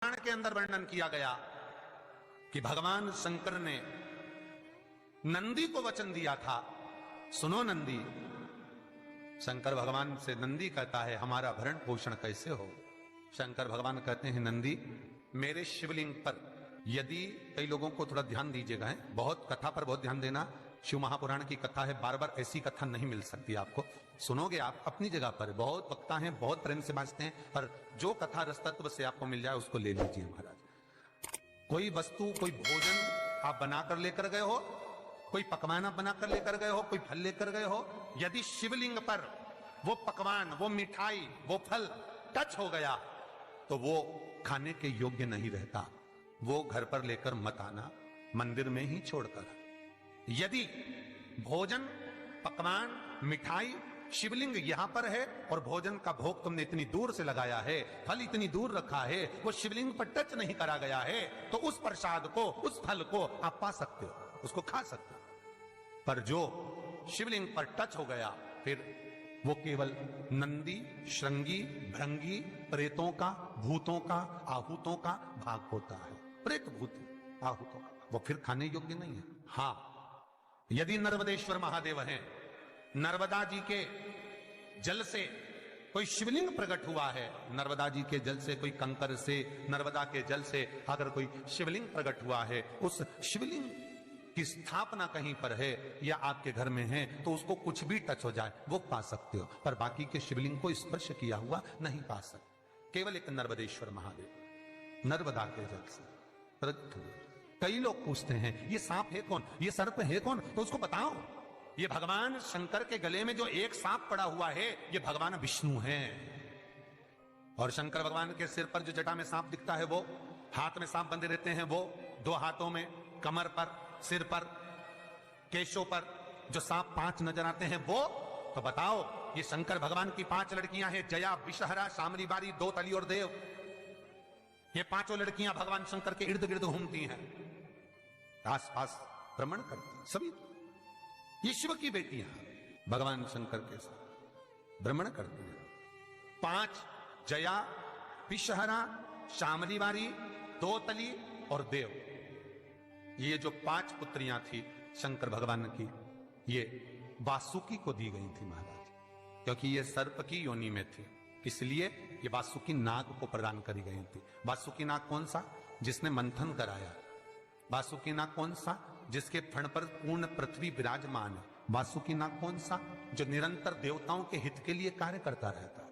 पुराण के अंदर वर्णन किया गया कि भगवान शंकर ने नंदी को वचन दिया था, सुनो नंदी। शंकर भगवान से नंदी कहता है हमारा भरण पोषण कैसे हो। शंकर भगवान कहते हैं नंदी मेरे शिवलिंग पर यदि, कई लोगों को थोड़ा ध्यान दीजिएगा, है बहुत कथा पर बहुत ध्यान देना, शिव महापुराण की कथा है, बार बार ऐसी कथा नहीं मिल सकती आपको। सुनोगे आप अपनी जगह पर, बहुत वक्ता हैं, बहुत प्रेम से बांचते हैं, पर जो कथा रस तत्व से आपको मिल जाए उसको ले लीजिए महाराज। कोई वस्तु, कोई भोजन आप बनाकर लेकर गए हो, कोई पकवान आप बनाकर लेकर गए हो, कोई फल लेकर गए हो, यदि शिवलिंग पर वो पकवान, वो मिठाई, वो फल टच हो गया तो वो खाने के योग्य नहीं रहता। वो घर पर लेकर मत आना, मंदिर में ही छोड़कर। यदि भोजन, पकवान, मिठाई, शिवलिंग यहां पर है और भोजन का भोग तुमने इतनी दूर से लगाया है, फल इतनी दूर रखा है, वो शिवलिंग पर टच नहीं करा गया है, तो उस प्रसाद को, उस फल को आप पा सकते हो, उसको खा सकते हो। पर जो शिवलिंग पर टच हो गया फिर वो केवल नंदी, श्रृंगी, भृंगी, प्रेतों का, भूतों का, आहूतों का भाग होता है। प्रेत, भूत, आहूतों का, वो फिर खाने योग्य नहीं है। हाँ, यदि नर्मदेश्वर महादेव हैं, नर्मदा जी के जल से कोई शिवलिंग प्रकट हुआ है, नर्मदा जी के जल से, कोई कंकर से, नर्मदा के जल से अगर कोई शिवलिंग प्रकट हुआ है, उस शिवलिंग की स्थापना कहीं पर है या आपके घर में है, तो उसको कुछ भी टच हो जाए वो पा सकते हो, पर बाकी के शिवलिंग को स्पर्श किया हुआ नहीं पा सकते। केवल एक नर्मदेश्वर महादेव नर्मदा के जल से प्रकट हुए। कई लोग पूछते हैं ये सांप है कौन, ये सर्प है कौन, तो उसको बताओ ये भगवान शंकर के गले में जो एक सांप पड़ा हुआ है ये भगवान विष्णु हैं। और शंकर भगवान के सिर पर जो जटा में सांप दिखता है, वो हाथ में सांप बंधे रहते हैं, वो दो हाथों में, कमर पर, सिर पर, केशों पर जो सांप 5 नजर आते हैं वो, तो बताओ ये शंकर भगवान की 5 लड़कियां हैं, जया, विषहरा, शामली बारी, दो तली और देव। ये 5 लड़कियां भगवान शंकर के इर्द गिर्द घूमती हैं, आसपास भ्रमण करती हैं, सभी ये शिव की बेटियां भगवान शंकर के साथ भ्रमण करती हैं। 5 जया, विषहरा, शामली बारी, दो तली और देव, ये जो 5 पुत्रियां थी शंकर भगवान की, ये वासुकी को दी गई थी महाराज, क्योंकि ये सर्प की योनि में थी, इसलिए ये वासुकी नाग को प्रदान करी गई थी। वासुकी नाग कौन सा? जिसने मंथन कराया। वासुकी नाग कौन सा? जिसके फण पर पूर्ण पृथ्वी विराजमान है। वासुकी नाग कौन सा? जो निरंतर देवताओं के हित के लिए कार्य करता रहता है।